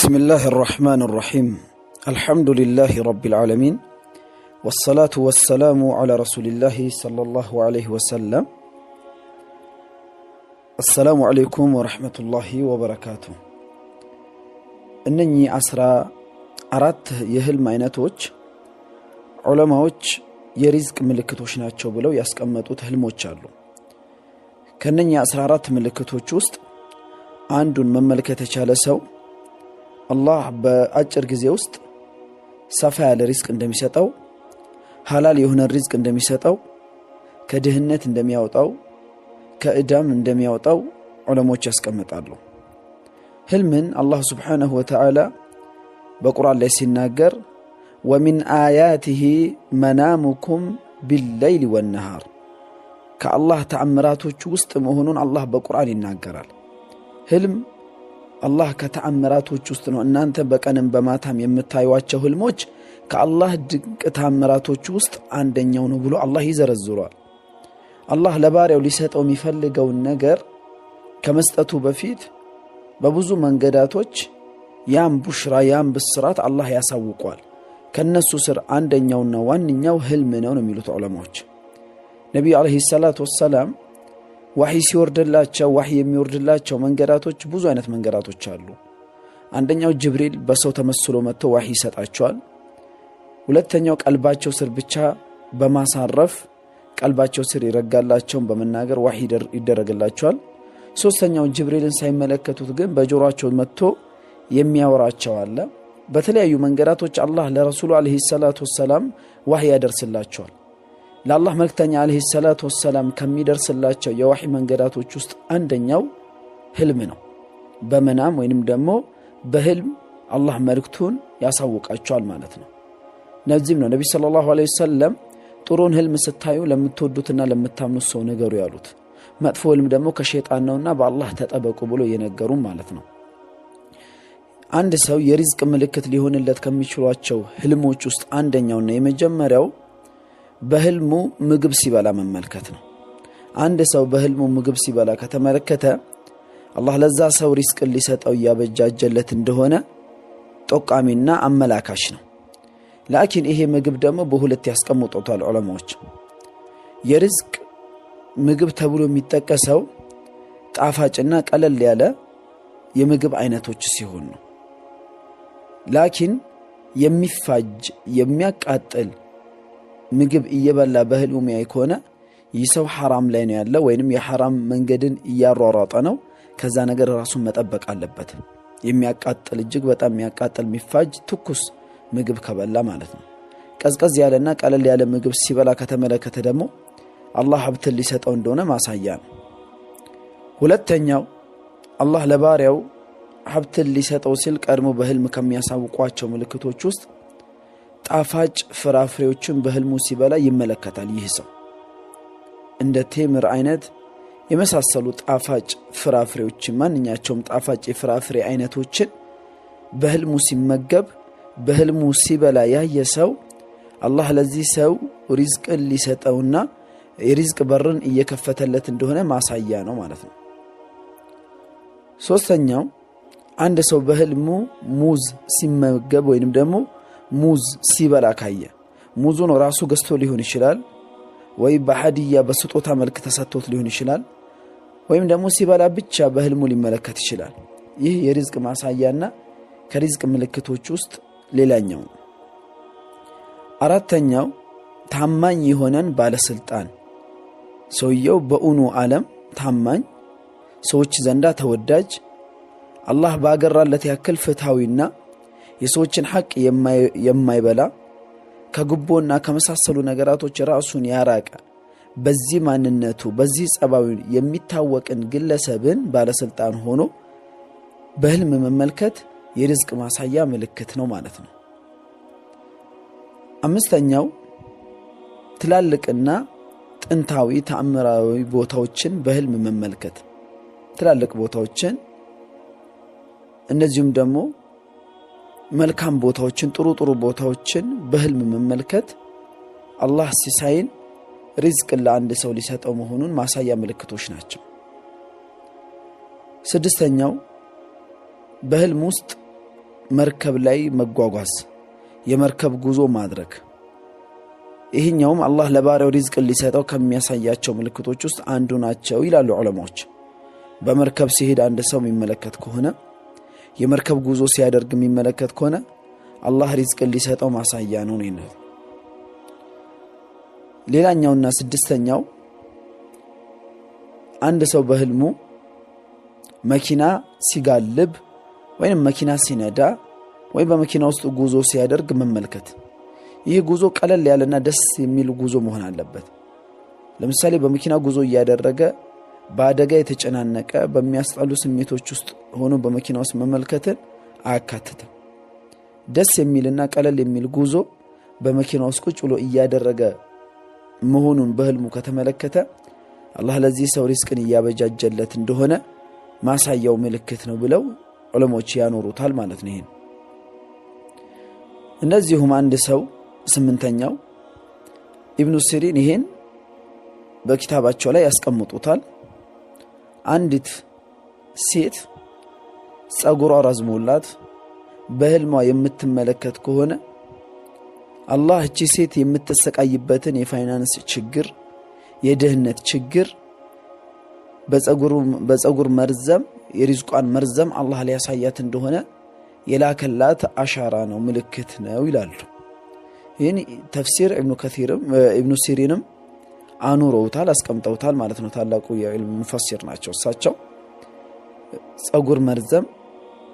بسم الله الرحمن الرحيم الحمد لله رب العالمين والصلاة والسلام على رسول الله صلى الله عليه وسلم السلام عليكم ورحمة الله وبركاته እነኚህ 14 የህልም አይነቶች ዑለማዎች የሪዝቅ ምልክቶች ናቸው ብለው ያስቀመጡት ህልሞች አሉ። ከነኚህ 14 ምልክቶች ውስጥ አንዱን መመልከት የቻለ ሰው አላህ በአጭር ጊዜ ውስጥ ሰፋ ያለ ሪዝቅ እንደሚሰጠው፣ ሐላል የሆነ ሪዝቅ እንደሚሰጠው፣ ከድህነት እንደሚያወጣው፣ ከእዳም እንደሚያወጣው ዑለሞች ያስቀምጣሉ። ህልምን አላህ Subhanahu Wa Ta'ala በቁርአን ላይ ሲናገር ومن آياته منامكم بالليل والنهار ከአላህ ተአምራቶች ውስጥ መሆኑን አላህ በቁርአን ይናገራል። ህልም አላህ ከተአምራቶች ውስጥ ነው። እናንተ በቀንም በማታም የምታዩዋቸው ህልሞች ከአላህ ድንቅ ተአምራቶች ውስጥ አንደኛው ነው ብሎ አላህ ይዘረዝራል። አላህ ለባሪያው ሊሰጠው የሚፈልገው ነገር ከመስጠቱ በፊት በብዙ መንገዳቶች ያም ቡሽራ ያም ብስራት አላህ ያሳውቋል። ከነሱ ስር አንደኛውና ዋንኛው ህልም ነው የሚሉት ዑለማዎች። ነብዩ አለይሂ ሰላቱ ወሰለም ወህይ ሲወርድላቸው ወህይ የሚወርድላቸው መንገዳቶች ብዙ አይነት መንገዳቶች አሉ። አንደኛው ጅብሪል በሰው ተመስሎ መጥቶ ወህይ ይሰጣቸዋል። ሁለተኛው ቀልባቸው ስር ብቻ በማሳረፍ ቀልባቸው ስር ይረጋላቸው በመናገር ወህይ ይደረግላቸዋል። ሶስተኛው ጅብሪልን ሳይመለከቱት ግን በጆሮአቸው መጥቶ የሚያወራቸው አለ። በተለያዩ መንገዳቶች አላህ ለረሱሉ አለይሂ ሰላቱ ወሰለም ወህይ ያደርስላቸዋል። ለአላህ መልእክተኛ አለይሂ ሰላቱ ወሰለም ከሚደርስላቸው የወህይ መንገዳቶች ውስጥ አንደኛው ህልም ነው። በመናም ወይንም ደግሞ በህልም አላህ መልእክቱን ያሳውቃቸዋል ማለት ነው። ነዚህም ነው ነብዩ ሰለላሁ ዐለይሂ ወሰለም ጥሩን ህልም ስታዩ ለምትወዱትና ለምታምኑት ሰው ነገሩ ያሉት፣ መጥፎ ህልም ደግሞ ከሸይጣን ነውና በአላህ ተጠበቁ ብሎ የነገሩ ማለት ነው። አንድ ሰው የሪዝቅ ምልክት ሊሆንለት ከሚችሏቸው ህልሞች ውስጥ አንደኛውና የመጀመሪያው በህልሙ ምግብ ሲበላ መመልከት ነው። አንድ ሰው በህልሙ ምግብ ሲበላ ከተመለከተ አላህ ለዛ ሰው ሪዝቅ ሊሰጠው ያበጃጀለት እንደሆነ ጠቃሚና አመላካሽ ነው። ላኪን ይሄ ምግብ ደግሞ በሁለት ያስቀምጡታል ዑለማዎች። የሪዝቅ ምግብ ተብሎ የሚጠቀሰው ጣፋጭና ቀለል ያለ የምግብ አይነቶች ሲሆን ነው። ላኪን የሚፋጅ የሚያቃጥል ምግብ እየበላ በህልሙ የሚያይ ከሆነ ይህ ሰው ሐራም ላይ ነው ያለው ወይንም የሐራም መንገድን እያሯሯጠ ነው። ከዛ ነገር ራሱን መጠበቅ አለበት። የሚያቃጥል እጅግ በጣም የሚያቃጥል የሚፋጅ ትኩስ ምግብ ከበላ ማለት ነው። ቀዝቀዝ ያለና ቀለል ያለ ምግብ ሲበላ ከተመለከተ ደግሞ አላህ ሀብትን ሊሰጠው እንደሆነ ማሳያ ነው። ሁለተኛው አላህ ለባሪያው ሀብትን ሊሰጠው ሲል ቀድሞ በህልም ከሚያሳውቋቸው ምልክቶች ውስጥ ጣፋጭ ፍራፍሬዎችን በህልሙ ሲበላ ይመለከታል። ይህ ሰው እንደ ቴምር አይነት የመሳሰሉ ጣፋጭ ፍራፍሬዎችን ማንኛቸውም ጣፋጭ የፍራፍሬ አይነቶችን በህልሙ ሲመገብ በህልሙ ሲበላ ያየ ሰው አላህ ለዚህ ሰው ሪዝቅን ሊሰጠውና የሪዝቅ በርን እየከፈተለት እንደሆነ ማሳያ ነው ማለት ነው። ሶስተኛው አንድ ሰው በህልሙ ሙዝ ሲመገብ ወይንም ደግሞ ሙዝ ሲበላ ካየ ሙዙን ራሱ ገዝቶ ሊሆን ይችላል፣ ወይ በሐዲያ በስጦታ መልክ ተሰጥቶት ሊሆን ይችላል፣ ወይም ደግሞ ሲበላ ብቻ በህልሙ ሊመለከት ይችላል። ይህ የሪዝቅ ማሳያና ከሪዝቅ ምልክቶች ውስጥ ሌላኛው ነው። አራተኛው ታማኝ የሆነን ባለስልጣን ሰውየው በኡኑ ዓለም ታማኝ፣ ሰዎች ዘንዳ ተወዳጅ፣ አላህ ባገራለት ያክል ፍትሃዊና የሰዎችን ሐቅ የማይበላ ከግቦና ከመሳሰሉ ነገራቶች ራሱን ያራቀ በዚህ ማንነቱ በዚህ ጸባዩ የሚታወቅን ግለሰብን ባለስልጣን ሆኖ በህልም መመልከት የሪዝቅ ማሳያ ምልክት ነው ማለት ነው። አምስተኛው ትላልቅና ጥንታዊ ተአምራዊ ቦታዎችን በህልም መመልከት፣ ትላልቅ ቦታዎችን እነዚህም ደግሞ መልካም ቦታዎችን ጥሩ ቦታዎችን በህልም መመልከት አላህ ሲሳይን ሪዝቅ ለአንድ ሰው ሊሰጠው መሆኑን ማሳያ ምልክቶች ናቸው። ስድስተኛው በህልም ውስጥ መርከብ ላይ መጓጓዝ የመርከብ ጉዞ ማድረግ ይሄኛውም አላህ ለባሪያው ሪዝቅ ሊሰጠው ከሚያሳያቸው ምልክቶች ውስጥ አንዱ ናቸው ይላሉ ዑለማዎች። በመርከብ ሲሄድ አንድ ሰው የሚመለከት ከሆነ የመርከብ ጉዞ ሲያደርግ የሚመለከት ከሆነ አላህ ሪዝቅ ሊሰጠው ማሳያ ነው ነው። ሌላኛውና ስድስተኛው አንድ ሰው በህልሙ መኪና ሲጋልብ ወይንም መኪና ሲነዳ ወይ በመኪና ውስጥ ጉዞ ሲያደርግ መመልከት። ይህ ጉዞ ቀለል ያለና ደስ የሚል ጉዞ መሆን አለበት። ለምሳሌ በመኪና ጉዞ እያደረገ በአደጋ የተጨናነቀ በሚያስጠሉ ስሜቶች ውስጥ ሆኖ በመኪና ውስጥ መመልከትን አያካትትም። ደስ የሚልና ቀለል የሚል ጉዞ በመኪና ውስጥ ቁጭ ብሎ እያደረገ መሆኑን በህልሙ ከተመለከተ አላህ ለዚህ ሰው ሪዝቅን እያበጃጀለት እንደሆነ ማሳያው ምልክት ነው ብለው ዑለሞች ያኖሩታል ማለት ነው። ይሄን እነዚህም አንድ ሰው ስምንተኛው ኢብኑ ሲሪን ይሄን በኪታባቸው ላይ ያስቀምጡታል። አንዲት ሴት ጸጉሯ ረዝሞላት በህልሟ የምትመለከት ከሆነ አላህ እቺ ሴት የምትሰቃይበትን የፋይናንስ ችግር የድህነት ችግር በጸጉር መርዘም የሪዝቋን መርዘም አላህ ሊያሳያት እንደሆነ የላከላት አሻራ ነው ምልክት ነው ይላሉ። ይህን ተፍሲር ኢብኑ ሲሪንም አኑረውታል አስቀምጠውታል ማለት ነው። ታላቁ የዕልም ሙፈሲር ናቸው እሳቸው። ጸጉር መርዘም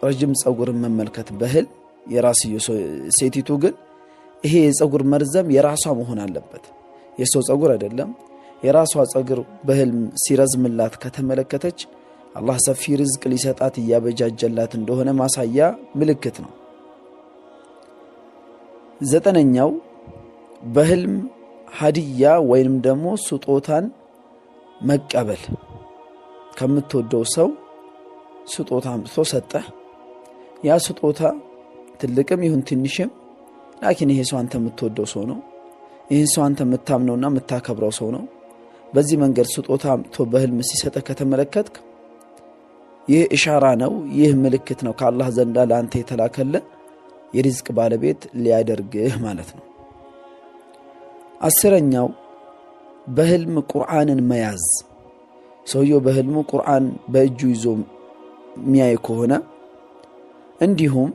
ረጅም ጸጉር መመልከት በህል የራስዩ ሴቲቱ ግን ይሄ የጸጉር መርዘም የራሷ መሆን አለበት፣ የሰው ጸጉር አይደለም። የራሷ ጸጉር በህልም ሲረዝምላት ከተመለከተች አላህ ሰፊ ሪዝቅ ሊሰጣት እያበጃጀላት እንደሆነ ማሳያ ምልክት ነው። ዘጠነኛው በህልም ሀዲያ ወይንም ደግሞ ስጦታን መቀበል። ከምትወደው ሰው ስጦታ አምጥቶ ሰጠህ። ያ ስጦታ ትልቅም ይሁን ትንሽም ላኪን ይሄ ሰው አንተ የምትወደው ሰው ነው፣ ይሄ ሰው አንተ የምታምነውና የምታከብረው ሰው ነው። በዚህ መንገድ ስጦታ አምጥቶ በህልም ሲሰጥህ ከተመለከትክ ይህ ኢሻራ ነው፣ ይህ ምልክት ነው ከአላህ ዘንዳ ለአንተ የተላከለ የሪዝቅ ባለቤት ሊያደርግህ ማለት ነው። አስረኛው በህልም ቁርአንን መያዝ። ሰውየው በህልሙ ቁርአን በእጁ ይዞ የሚያይ ከሆነ እንዲሁም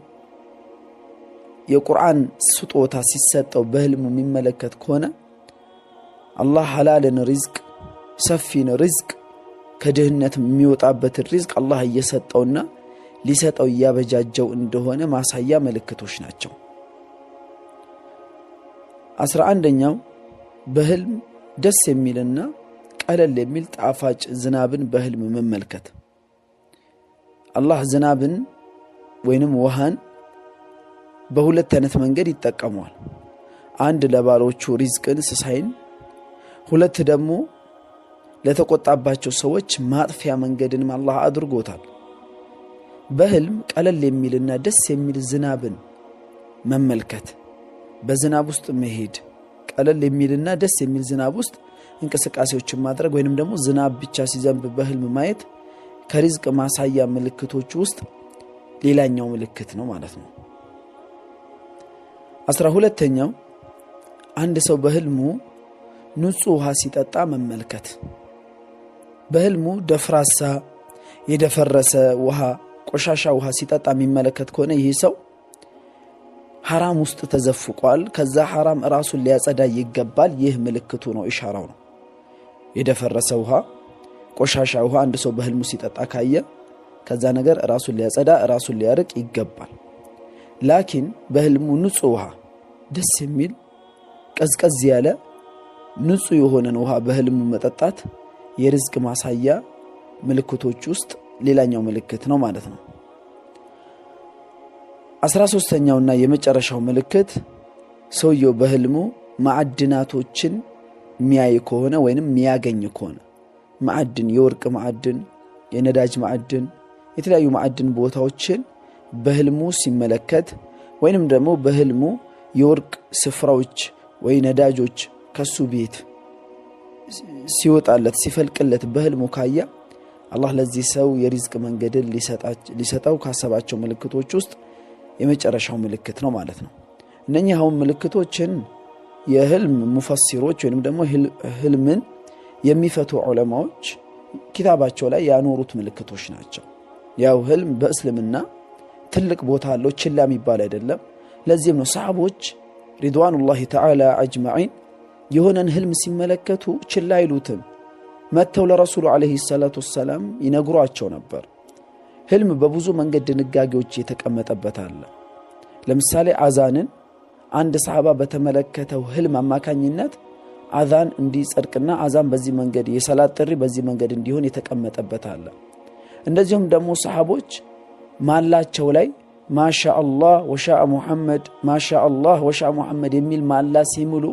የቁርአን ስጦታ ሲሰጠው በህልሙ የሚመለከት ከሆነ አላህ ሐላልን ሪዝቅ ሰፊን ሪዝቅ ከድህነት የሚወጣበት ሪዝቅ አላህ እየሰጠውና ሊሰጠው እያበጃጀው እንደሆነ ማሳያ ምልክቶች ናቸው። 11ኛው በህልም ደስ የሚልና ቀለል የሚል ጣፋጭ ዝናብን በህልም መመልከት። አላህ ዝናብን ወይንም ውሃን በሁለት አይነት መንገድ ይጠቀመዋል። አንድ ለባሮቹ ሪዝቅን ስሳይን፣ ሁለት ደግሞ ለተቆጣባቸው ሰዎች ማጥፊያ መንገድንም አላህ አድርጎታል። በህልም ቀለል የሚልና ደስ የሚል ዝናብን መመልከት፣ በዝናብ ውስጥ መሄድ፣ ቀለል የሚልና ደስ የሚል ዝናብ ውስጥ እንቅስቃሴዎችን ማድረግ ወይንም ደግሞ ዝናብ ብቻ ሲዘንብ በህልም ማየት ከሪዝቅ ማሳያ ምልክቶች ውስጥ ሌላኛው ምልክት ነው ማለት ነው። 12ኛው አንድ ሰው በህልሙ ንጹህ ውሃ ሲጠጣ መመልከት። በህልሙ ደፍራሳ የደፈረሰ ውሃ ቆሻሻ ውሃ ሲጠጣ የሚመለከት ከሆነ ይህ ሰው ሐራም ውስጥ ተዘፍቋል፣ ከዛ ሐራም ራሱን ሊያጸዳ ይገባል። ይህ ምልክቱ ነው፣ ኢሻራው ነው። የደፈረሰ ውሃ ቆሻሻ ውሃ አንድ ሰው በህልሙ ሲጠጣ ካየ ከዛ ነገር ራሱን ሊያጸዳ ራሱን ሊያርቅ ይገባል። ላኪን በህልሙ ንጹህ ውሃ ደስ የሚል ቀዝቀዝ ያለ ንጹህ የሆነን ውሃ በህልሙ መጠጣት የሪዝቅ ማሳያ ምልክቶች ውስጥ ሌላኛው ምልክት ነው ማለት ነው። 13ኛውና የመጨረሻው ምልክት ሰውየው በህልሙ ማዕድናቶችን የሚያይ ከሆነ ወይንም የሚያገኝ ከሆነ ማዕድን፣ የወርቅ ማዕድን፣ የነዳጅ ማዕድን፣ የተለያዩ ማዕድን ቦታዎችን በህልሙ ሲመለከት ወይንም ደግሞ በህልሙ የወርቅ ስፍራዎች ወይ ነዳጆች ከሱ ቤት ሲወጣለት ሲፈልቅለት በህልሙ ካያ አላህ ለዚህ ሰው የሪዝቅ መንገድን ሊሰጠው ካሰባቸው ምልክቶች ውስጥ የመጨረሻው ምልክት ነው ማለት ነው። እነኚህ አሁን ምልክቶችን የህልም ሙፈሲሮች ወይንም ደግሞ ህልምን የሚፈቱ ዑለማዎች ኪታባቸው ላይ ያኖሩት ምልክቶች ናቸው። ያው ህልም በእስልምና ትልቅ ቦታ አለው፣ ችላ የሚባል አይደለም። ለዚህም ነው ሰሃቦች ሪድዋኑላሂ ተዓላ አጅማዒን የሆነን ህልም ሲመለከቱ ችላ አይሉትም። መተው ለረሱሉ አለይሂ ሰላቱ ወሰላም ይነግሯቸው ነበር። ህልም በብዙ መንገድ ድንጋጌዎች የተቀመጠበት አለ። ለምሳሌ አዛንን አንድ ሰሃባ በተመለከተው ህልም አማካኝነት አዛን እንዲጸድቅና አዛን በዚህ መንገድ የሰላት ጥሪ በዚህ መንገድ እንዲሆን የተቀመጠበት አለ። እንደዚሁም ደግሞ ሰሃቦች ማላቸው ላይ ማሻአላህ ወሻአ ሙሐመድ ማሻአላህ ወሻአ ሙሐመድ የሚል ማላ ሲሙሉ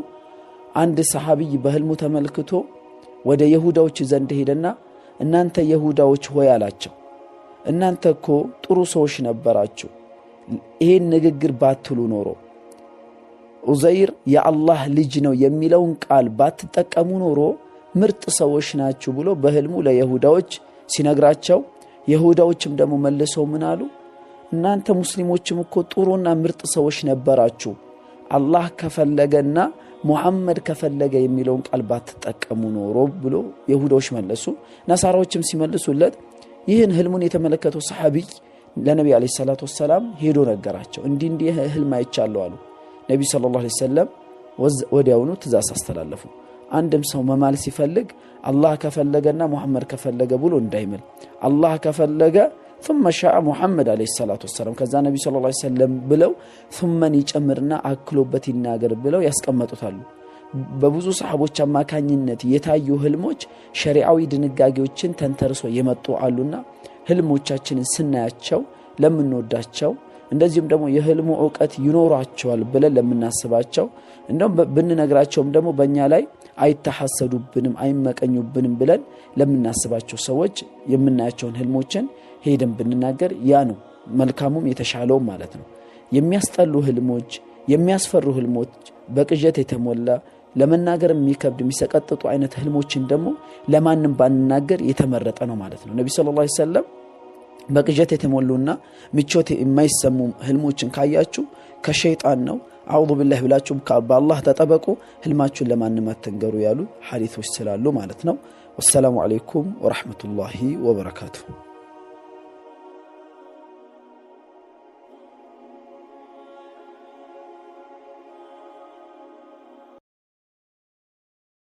አንድ ሰሃቢይ በህልሙ ተመልክቶ ወደ ይሁዳዎች ዘንድ ሄደና እናንተ ይሁዳዎች ሆይ አላቸው፣ እናንተ እኮ ጥሩ ሰዎች ነበራችሁ፣ ይሄን ንግግር ባትሉ ኖሮ ዑዘይር የአላህ ልጅ ነው የሚለውን ቃል ባትጠቀሙ ኖሮ ምርጥ ሰዎች ናችሁ ብሎ በህልሙ ለይሁዳዎች ሲነግራቸው፣ ይሁዳዎችም ደግሞ መልሰው ምን አሉ? እናንተ ሙስሊሞችም እኮ ጥሩና ምርጥ ሰዎች ነበራችሁ፣ አላህ ከፈለገና ሙሐመድ ከፈለገ የሚለውን ቃል ባትጠቀሙ ኖሮ ብሎ ይሁዳዎች መለሱ። ነሳራዎችም ሲመልሱለት ይህን ህልሙን የተመለከተው ሰሃቢይ ለነቢ አለይሂ ሰላቱ ወሰላም ሄዶ ነገራቸው። እንዲህ ህልም አይቻለሁ አሉ። ነቢ ሰለላሁ ዐለይሂ ወሰለም ወዲያውኑ ትእዛዝ አስተላለፉ። አንድም ሰው መማል ሲፈልግ አላህ ከፈለገና ሙሐመድ ከፈለገ ብሎ እንዳይምል፣ አላህ ከፈለገ ثم شاء محمد عليه الصلاة والسلام ከዛ ነቢ ሰለላሁ ዐለይሂ ወሰለም ብለው ثمን ይጨምርና አክሎበት ይናገር ብለው ያስቀመጡታሉ። በብዙ ሰሃቦች አማካኝነት የታዩ ህልሞች ሸሪዓዊ ድንጋጌዎችን ተንተርሶ የመጡ አሉና ህልሞቻችንን ስናያቸው ለምንወዳቸው እንደዚህም ደግሞ የህልሙ ዕውቀት ይኖራቸዋል ብለን ለምናስባቸው እንደም ብንነግራቸውም ደግሞ በእኛ ላይ አይተሐሰዱብንም አይመቀኙብንም ብለን ለምናስባቸው ሰዎች የምናያቸውን ህልሞችን ሄደን ብንናገር ያ ነው መልካሙም የተሻለው ማለት ነው። የሚያስጠሉ ህልሞች የሚያስፈሩ ህልሞች በቅዠት የተሞላ ለመናገር የሚከብድ የሚሰቀጥጡ አይነት ህልሞችን ደግሞ ለማንም ባንናገር የተመረጠ ነው ማለት ነው። ነብዩ ሰለላሁ ዐለይሂ ወሰለም በቅዠት የተሞሉና ምቾት የማይሰሙ ህልሞችን ካያችሁ ከሸይጣን ነው አዑዙ ቢላሂ ብላችሁ በአላህ ተጠበቁ፣ ህልማችሁን ለማንም አትንገሩ ያሉ ሐዲሶች ስላሉ ማለት ነው። ወሰላሙ አለይኩም ወራህመቱላሂ ወበረካቱሁ።